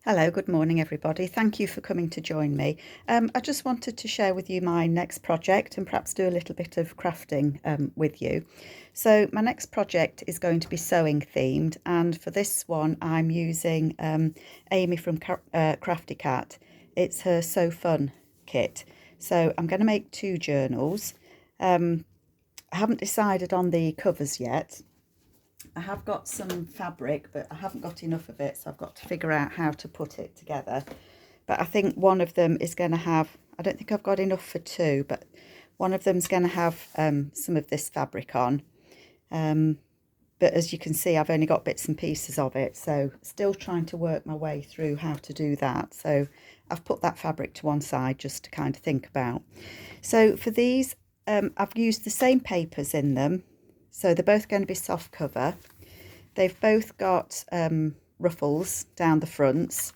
Hello, good morning everybody. Thank you for coming to join me. I just wanted to share with you my next project and perhaps do a little bit of crafting with you. So my next project is going to be sewing themed, and for this one I'm using Amy from Crafty Cat. It's her Sew Fun kit. So I'm going to make two journals. I haven't decided on the covers yet. I have got some fabric, but I haven't got enough of it, so I've got to figure out how to put it together. But I think one of them is going to have, I don't think I've got enough for two, but one of them's going to have some of this fabric on. But as you can see, I've only got bits and pieces of it, so still trying to work my way through how to do that. So I've put that fabric to one side just to kind of think about. So for these, I've used the same papers in them. So they're both going to be soft cover. They've both got ruffles down the fronts.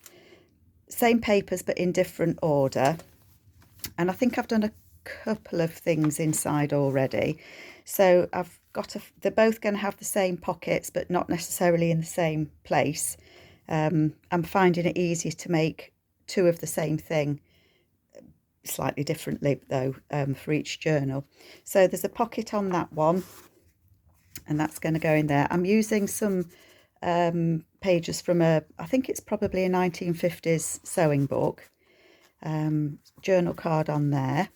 Same papers but in different order. And I think I've done a couple of things inside already. So I've got they're both going to have the same pockets but not necessarily in the same place. I'm finding it easier to make two of the same thing slightly differently though for each journal. So there's a pocket on that one, and that's going to go in there. I'm using some pages from I think it's probably a 1950s sewing book, journal card on there.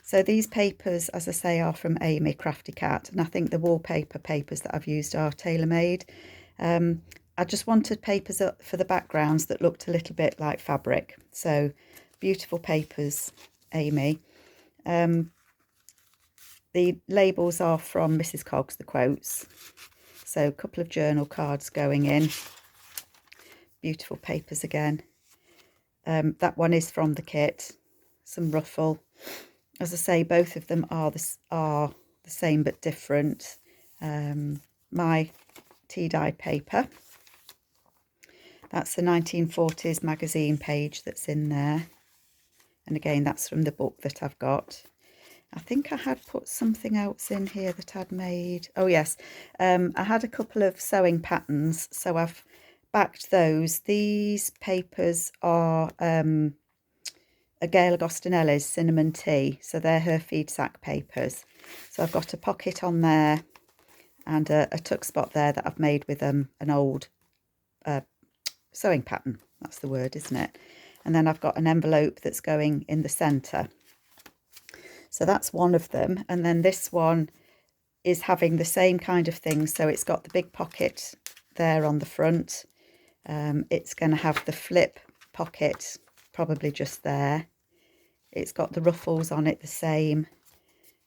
So these papers, as I say, are from Amy Crafty Cat, and I think the wallpaper papers that I've used are tailor-made. I just wanted papers up for the backgrounds that looked a little bit like fabric. So beautiful papers, Amy. The labels are from Mrs. Coggs, the quotes. So a couple of journal cards going in. Beautiful papers again. That one is from the kit. Some ruffle. As I say, both of them are the same but different. My tea-dyed paper. That's the 1940s magazine page that's in there. And again, that's from the book that I've got. I think I had put something else in here that I'd made. Oh yes, I had a couple of sewing patterns, so I've backed those. These papers are a Gail Agostinelli's cinnamon tea, so they're her feed sack papers. So I've got a pocket on there and a tuck spot there that I've made with an old sewing pattern. That's the word, isn't it? And then I've got an envelope that's going in the centre. So that's one of them. And then this one is having the same kind of thing. So it's got the big pocket there on the front. It's going to have the flip pocket probably just there. It's got the ruffles on it the same.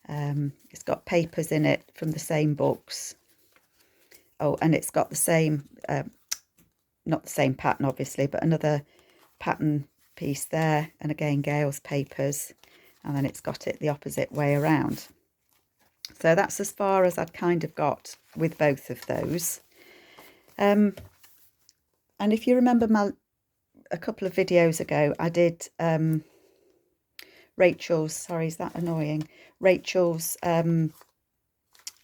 It's got papers in it from the same books. Oh, and it's got the same, not the same pattern obviously, but another pattern piece there. And again, Gail's papers. And then it's got it the opposite way around. So that's as far as I'd kind of got with both of those. And if you remember a couple of videos ago, I did Rachel's, sorry, is that annoying? Rachel's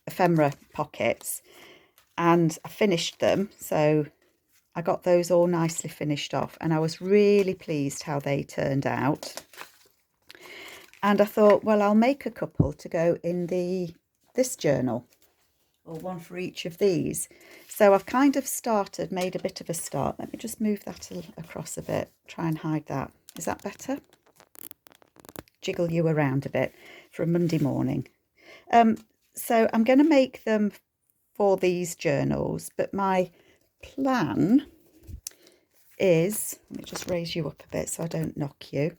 ephemera pockets, and I finished them. So I got those all nicely finished off, and I was really pleased how they turned out. And I thought, well, I'll make a couple to go in this journal, or one for each of these. So I've kind of made a bit of a start. Let me just move that across a bit, try and hide that. Is that better? Jiggle you around a bit for a Monday morning. So I'm going to make them for these journals, but my plan is, let me just raise you up a bit so I don't knock you.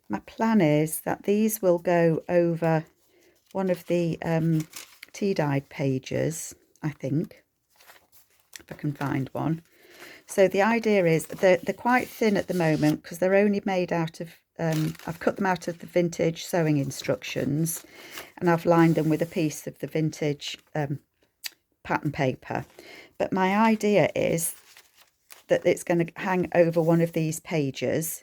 My plan is that these will go over one of the tea-dyed pages, I think, if I can find one. So the idea is they're quite thin at the moment because they're only made out of, I've cut them out of the vintage sewing instructions, and I've lined them with a piece of the vintage pattern paper. But my idea is that it's going to hang over one of these pages.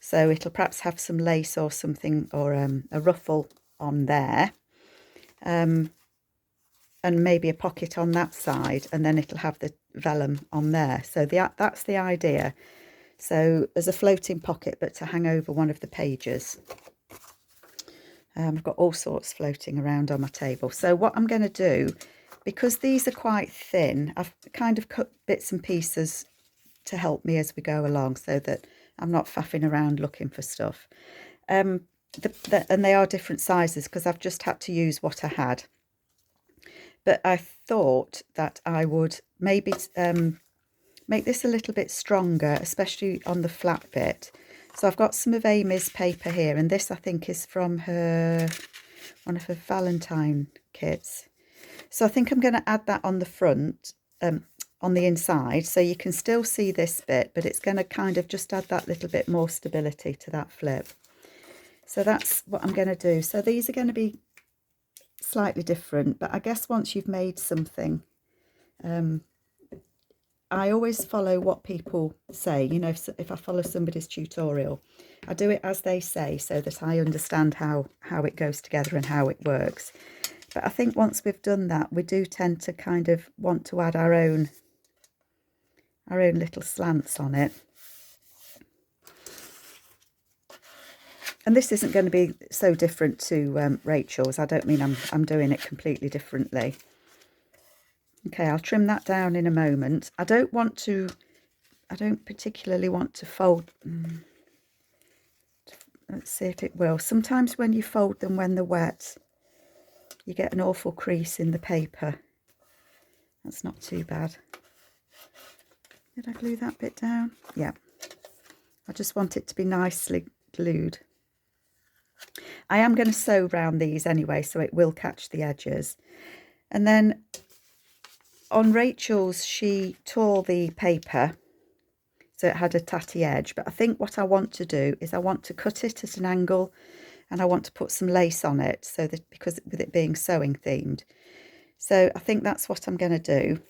So it'll perhaps have some lace or something, or a ruffle on there, and maybe a pocket on that side, and then it'll have the vellum on there. So that's the idea. So as a floating pocket, but to hang over one of the pages. I've got all sorts floating around on my table. So what I'm going to do, because these are quite thin, I've kind of cut bits and pieces to help me as we go along, so that I'm not faffing around looking for stuff. And they are different sizes because I've just had to use what I had. But I thought that I would maybe make this a little bit stronger, especially on the flat bit. So I've got some of Amy's paper here, and this I think is from one of her Valentine kits. So I think I'm going to add that on the front, on the inside, so you can still see this bit, but it's going to kind of just add that little bit more stability to that flip. So that's what I'm going to do. So these are going to be slightly different, but I guess once you've made something, I always follow what people say. You know, if I follow somebody's tutorial, I do it as they say, so that I understand how it goes together and how it works. But I think once we've done that, we do tend to kind of want to add our own little slants on it. And this isn't going to be so different to Rachel's. I don't mean I'm doing it completely differently. Okay, I'll trim that down in a moment. I don't particularly want to fold. Let's see if it will. Sometimes when you fold them when they're wet, you get an awful crease in the paper. That's not too bad. Did I glue that bit down? Yeah. I just want it to be nicely glued. I am going to sew round these anyway, so it will catch the edges. And then on Rachel's, she tore the paper, so it had a tatty edge. But I think what I want to do is I want to cut it at an angle, and I want to put some lace on it, so that, because with it being sewing themed. So I think that's what I'm going to do.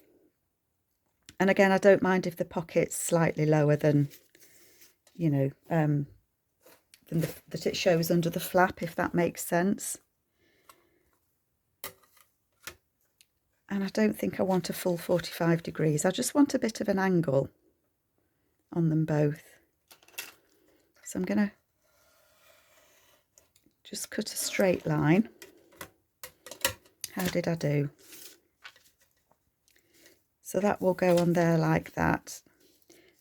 And again, I don't mind if the pocket's slightly lower than, you know, that it shows under the flap, if that makes sense. And I don't think I want a full 45 degrees. I just want a bit of an angle on them both. So I'm going to just cut a straight line. How did I do? So that will go on there like that.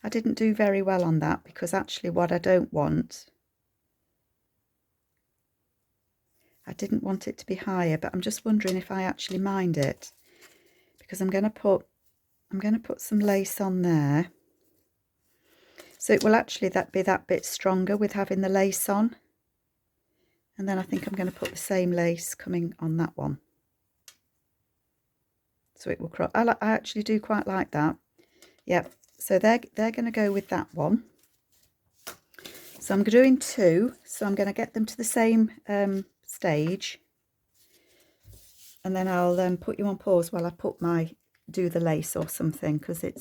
I didn't do very well on that, because actually what I don't want, I didn't want it to be higher, but I'm just wondering if I actually mind it. Because I'm going to put some lace on there, so it will actually be that bit stronger with having the lace on. And then I think I'm going to put the same lace coming on that one, so it will cross. I actually do quite like that. Yep. So they're going to go with that one. So I'm doing two. So I'm going to get them to the same stage. And then I'll put you on pause while I do the lace or something, because it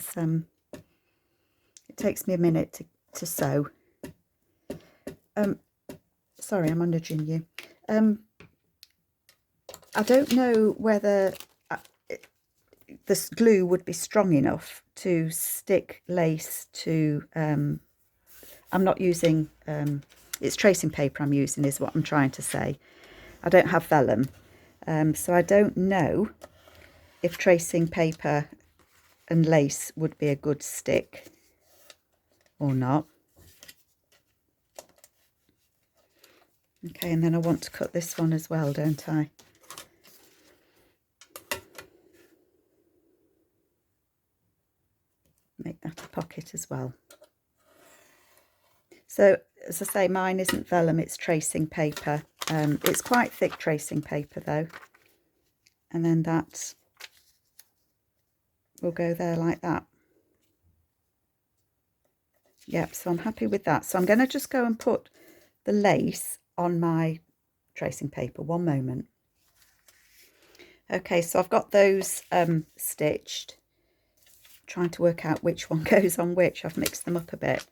takes me a minute to sew. Sorry, I'm nudging you. I don't know whether this glue would be strong enough to stick lace to. I'm not using. It's tracing paper I'm using, is what I'm trying to say. I don't have vellum. So I don't know if tracing paper and lace would be a good stick or not. Okay, and then I want to cut this one as well, don't I? Make that a pocket as well. So, as I say, mine isn't vellum, it's tracing paper. It's quite thick tracing paper though. And then that will go there like that. Yep, so I'm happy with that. So I'm going to just go and put the lace on my tracing paper. One moment. Okay, so I've got those stitched. Trying to work out which one goes on which. I've mixed them up a bit.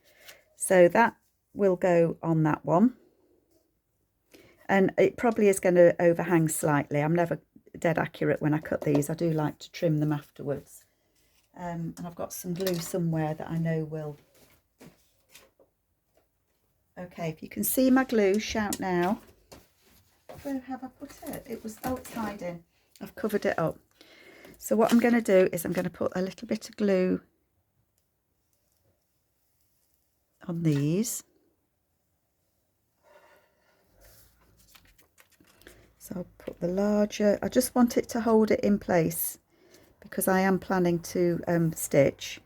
So that will go on that one. And it probably is going to overhang slightly. I'm never dead accurate when I cut these. I do like to trim them afterwards. and I've got some glue somewhere that I know will. Okay, if you can see my glue, shout now. Where have I put it? It was, oh, it's hiding. I've covered it up. So what I'm going to do is I'm going to put a little bit of glue on these. So I'll put the larger, I just want it to hold it in place because I am planning to stitch.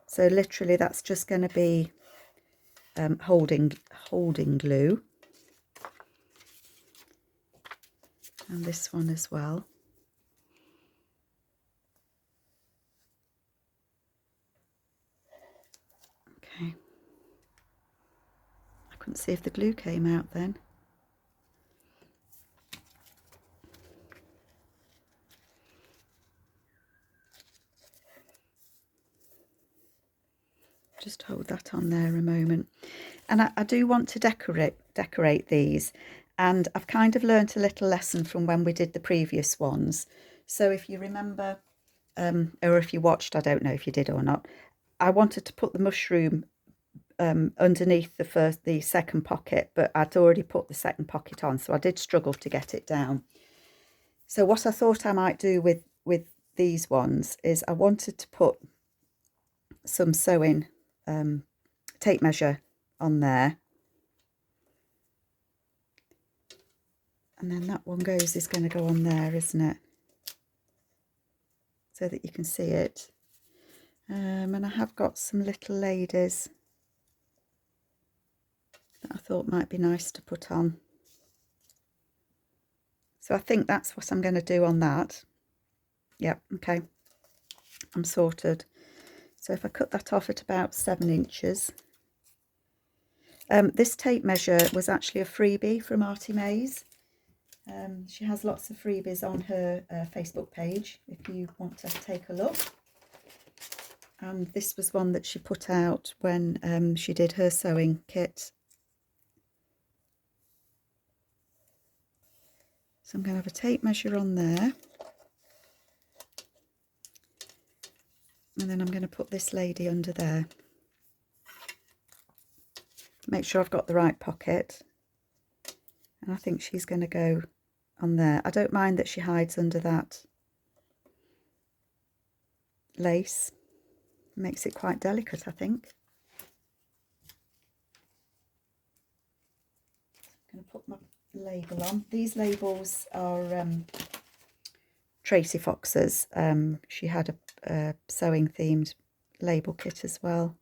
So literally that's just going to be holding glue. And this one as well. Okay. I couldn't see if the glue came out then. Just hold that on there a moment. And I do want to decorate these, and I've kind of learnt a little lesson from when we did the previous ones. So if you remember, or if you watched, I don't know if you did or not, I wanted to put the mushroom underneath the second pocket, but I'd already put the second pocket on, so I did struggle to get it down. So what I thought I might do with these ones is I wanted to put some sewing tape measure on there, and then that one is going to go on there, isn't it, so that you can see it. And I have got some little ladies that I thought might be nice to put on, so I think that's what I'm going to do on that. Yep, okay, I'm sorted. So if I cut that off at about 7 inches. This tape measure was actually a freebie from Artie Mays. She has lots of freebies on her Facebook page if you want to take a look. And this was one that she put out when she did her sewing kit. So I'm going to have a tape measure on there. And then I'm going to put this lady under there. Make sure I've got the right pocket. And I think she's going to go on there. I don't mind that she hides under that lace. It makes it quite delicate, I think. I'm going to put my label on. These labels are Tracy Fox's. She had a sewing themed label kit as well.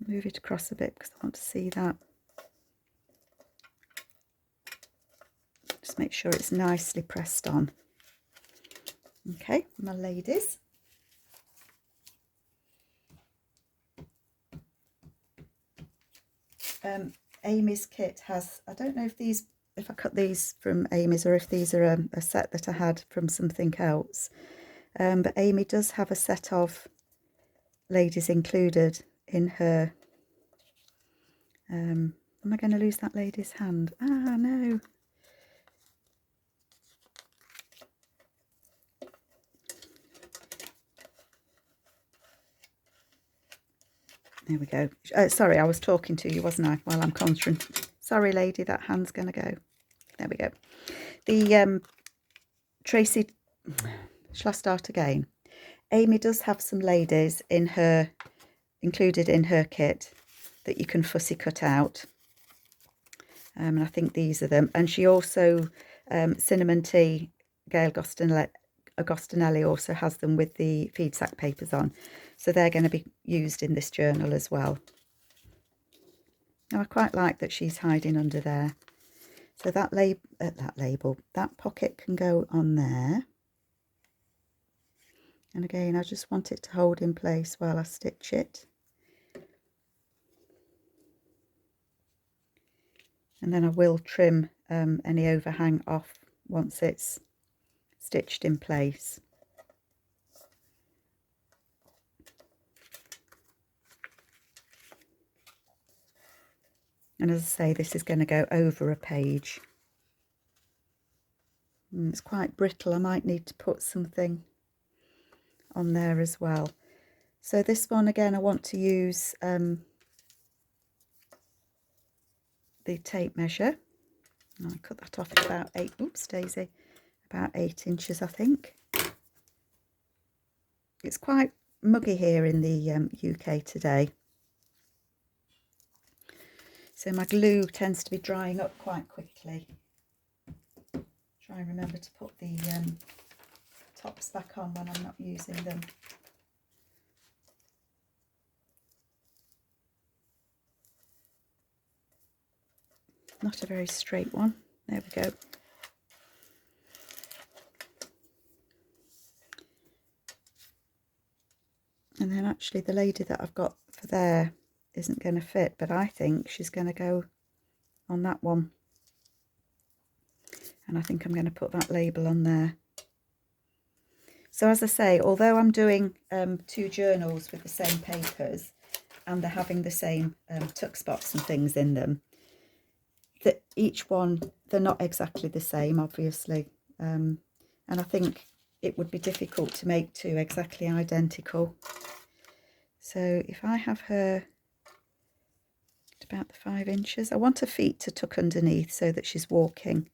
Move it across a bit because I want to see that. Just make sure it's nicely pressed on. Okay, my ladies. Amy's kit has, I don't know if I cut these from Amy's or if these are a set that I had from something else. But Amy does have a set of ladies included in her. Am I going to lose that lady's hand? Ah, no. There we go. Sorry, I was talking to you, wasn't I, while I'm conjuring. Sorry, lady, that hand's going to go. There we go. The Tracy, shall I start again? Amy does have some ladies included in her kit that you can fussy cut out. And I think these are them. And she also, Cinnamon Tea, Gail Agostinelli also has them with the feed sack papers on. So they're going to be used in this journal as well. Now I quite like that she's hiding under there. So that pocket can go on there. And again, I just want it to hold in place while I stitch it. And then I will trim any overhang off once it's stitched in place. And as I say, this is going to go over a page. It's quite brittle. I might need to put something on there as well. So this one again, I want to use the tape measure. I cut that off at about 8, oops daisy, about 8 inches I think. It's quite muggy here in the UK today. So my glue tends to be drying up quite quickly. Try and remember to put the tops back on when I'm not using them. Not a very straight one. There we go. And then actually the lady that I've got for there isn't going to fit, but I think she's going to go on that one. And I think I'm going to put that label on there. So as I say, although I'm doing 2 journals with the same papers and they're having the same tuck spots and things in them, that each one, they're not exactly the same, obviously. And I think it would be difficult to make 2 exactly identical. So if I have her at about the 5 inches, I want her feet to tuck underneath so that she's walking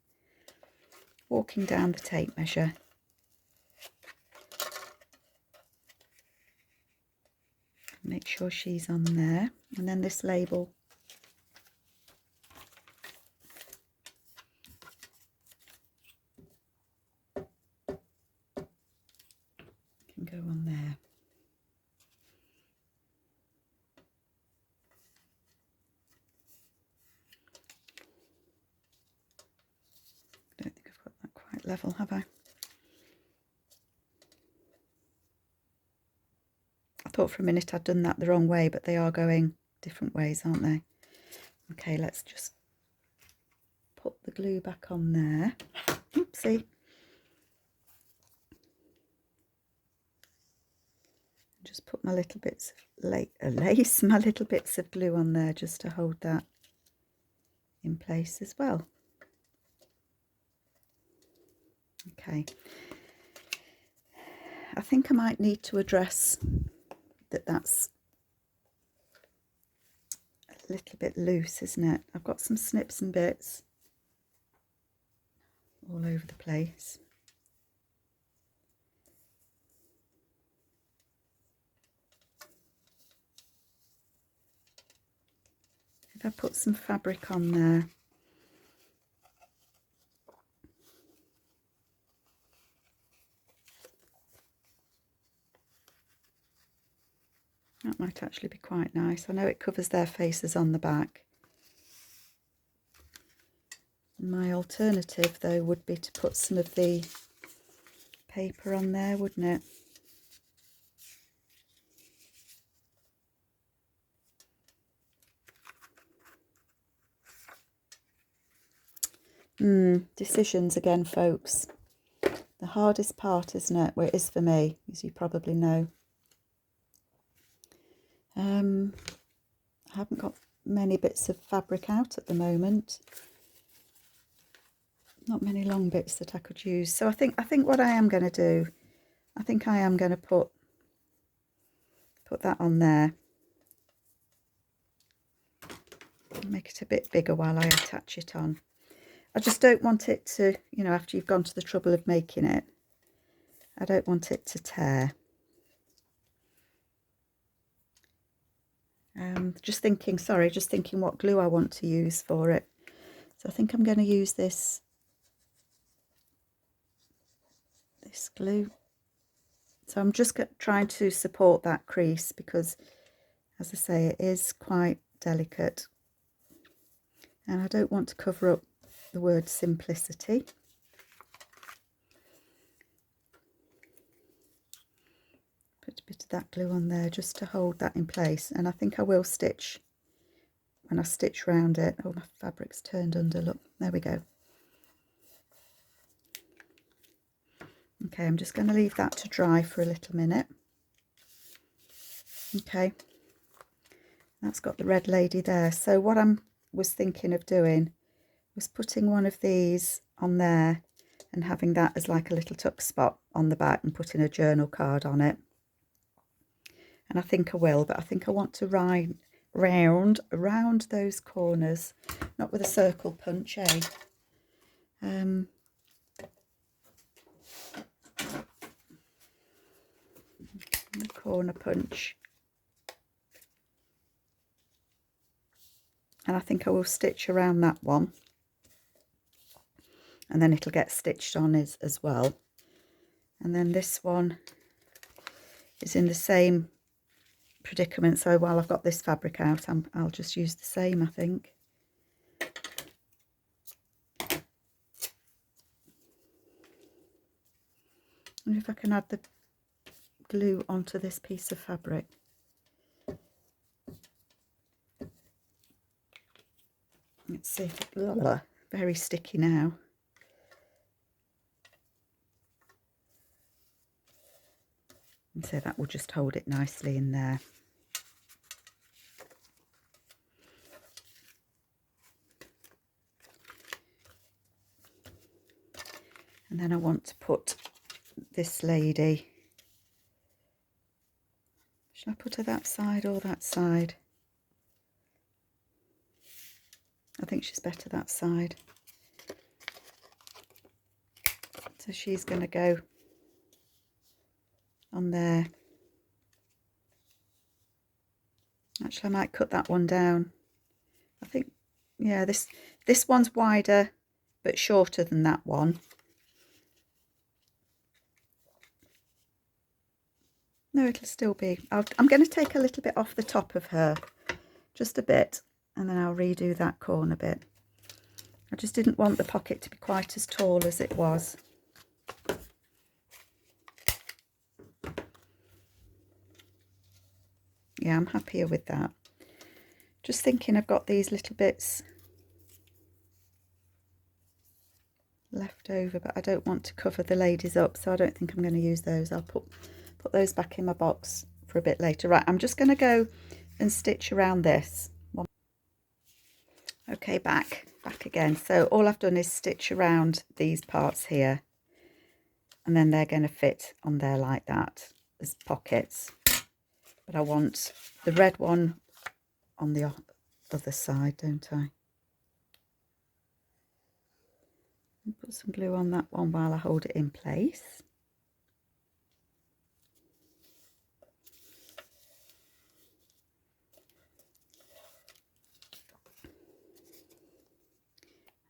down the tape measure. Make sure she's on there, and then this label can go on there. I don't think I've got that quite level, have I? I thought for a minute I'd done that the wrong way, but they are going different ways, aren't they? Okay, let's just put the glue back on there. Oopsie. Just put my little bits of lace, my little bits of glue on there just to hold that in place as well. Okay. I think I might need to address that that's a little bit loose, isn't it? I've got some snips and bits all over the place. If I put some fabric on there, that might actually be quite nice. I know it covers their faces on the back. My alternative though would be to put some of the paper on there, wouldn't it? Decisions again, folks. The hardest part, isn't it? Well, it is for me, as you probably know. I haven't got many bits of fabric out at the moment. Not many long bits that I could use. So I think what I am going to do, I think I am going to put that on there. Make it a bit bigger while I attach it on. I just don't want it to, you know, after you've gone to the trouble of making it, I don't want it to tear. Just thinking what glue I want to use for it. So I think I'm going to use this glue. So I'm just trying to support that crease because, as I say, it is quite delicate. And I don't want to cover up the word simplicity. Put a bit of that glue on there just to hold that in place, and I think I will stitch when I stitch round it. Oh, my fabric's turned under, look, there we go. Okay, I'm just going to leave that to dry for a little minute. Okay, that's got the red lady there. So what I was thinking of doing was putting one of these on there and having that as like a little tuck spot on the back and putting a journal card on it. And I think I will, but I think I want to round around those corners, not with a circle punch, eh? The corner punch. And I think I will stitch around that one, and then it'll get stitched on as well. And then this one is in the same predicament, so while I've got this fabric out, I'll just use the same, I think. I wonder if I can add the glue onto this piece of fabric. Let's see if it's very sticky now. And so that will just hold it nicely in there. And then I want to put this lady. Should I put her that side or that side? I think she's better that side. So she's going to go on there. Actually, I might cut that one down. I think, yeah, this one's wider but shorter than that one. No, it'll still be. I'm going to take a little bit off the top of her, just a bit, and then I'll redo that corner bit. I just didn't want the pocket to be quite as tall as it was. Yeah, I'm happier with that. Just thinking I've got these little bits left over, but I don't want to cover the ladies up, so I don't think I'm going to use those. I'll put those back in my box for a bit later. Right, I'm just going to go and stitch around this. Okay, back again. So all I've done is stitch around these parts here, and then they're going to fit on there like that as pockets. But I want the red one on the other side, don't I? And put some glue on that one while I hold it in place.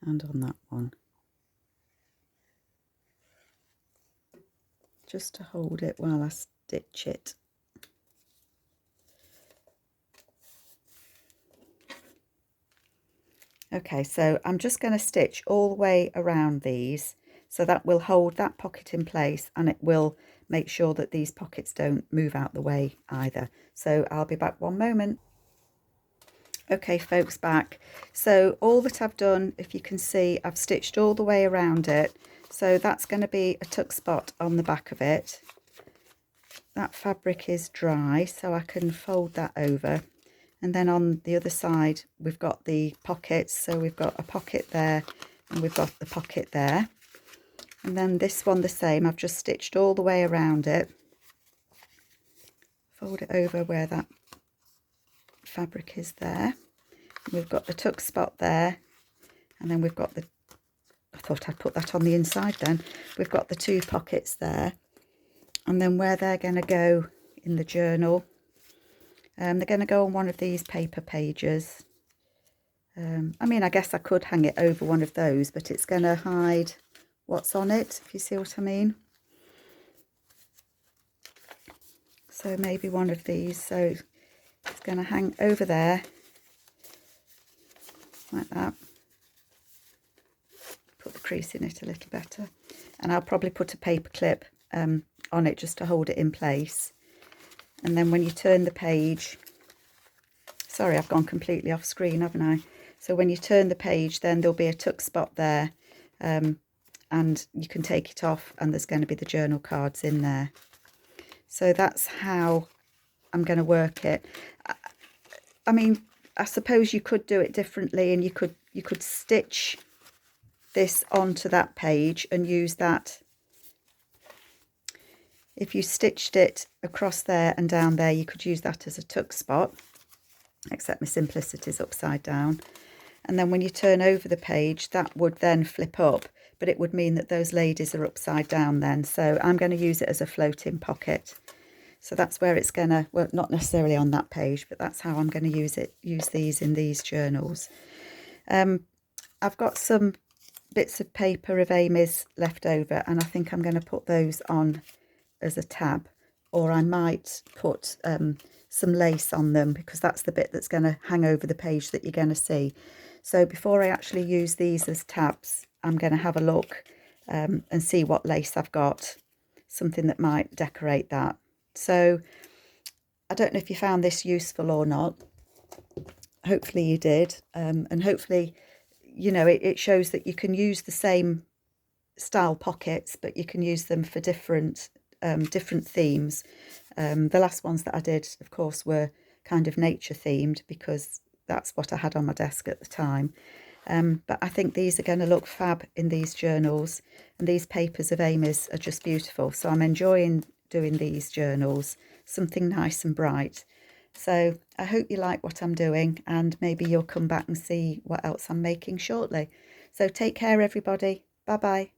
And on that one, just to hold it while I stitch it. Okay, so I'm just going to stitch all the way around these, so that will hold that pocket in place, and it will make sure that these pockets don't move out the way either. So I'll be back one moment. Okay folks, back. So all that I've done, if you can see, I've stitched all the way around it. So that's going to be a tuck spot on the back of it. That fabric is dry, so I can fold that over. And then on the other side, we've got the pockets. So we've got a pocket there, and we've got the pocket there. And then this one the same. I've just stitched all the way around it. Fold it over where that fabric is there. We've got the tuck spot there, and then we've got the, I thought I'd put that on the inside then. We've got the two pockets there, and then where they're going to go in the journal, they're going to go on one of these paper pages. I mean, I guess I could hang it over one of those, but it's going to hide what's on it, if you see what I mean. So maybe one of these. So it's going to hang over there like that. Put the crease in it a little better, and I'll probably put a paper clip on it just to hold it in place. And then when you turn the page, sorry, I've gone completely off screen, haven't I? So when you turn the page, then there'll be a tuck spot there, and you can take it off, and there's going to be the journal cards in there. So that's how I'm going to work it. I mean, I suppose you could do it differently, and you could stitch this onto that page and use that. If you stitched it across there and down there, you could use that as a tuck spot, except my simplicity is upside down. And then when you turn over the page, that would then flip up, but it would mean that those ladies are upside down then. So I'm going to use it as a floating pocket. So that's where it's going to, well, not necessarily on that page, but that's how I'm going to use these in these journals. I've got some bits of paper of Amy's left over, and I think I'm going to put those on as a tab, or I might put some lace on them, because that's the bit that's going to hang over the page that you're going to see. So before I actually use these as tabs, I'm going to have a look and see what lace I've got, something that might decorate that. So I don't know if you found this useful or not. Hopefully you did, and hopefully, you know, it shows that you can use the same style pockets, but you can use them for different themes. The last ones that I did, of course, were kind of nature themed, because that's what I had on my desk at the time. But I think these are going to look fab in these journals, and these papers of Amy's are just beautiful. So I'm enjoying doing these journals, something nice and bright. So I hope you like what I'm doing, and maybe you'll come back and see what else I'm making shortly. So take care, everybody. Bye bye.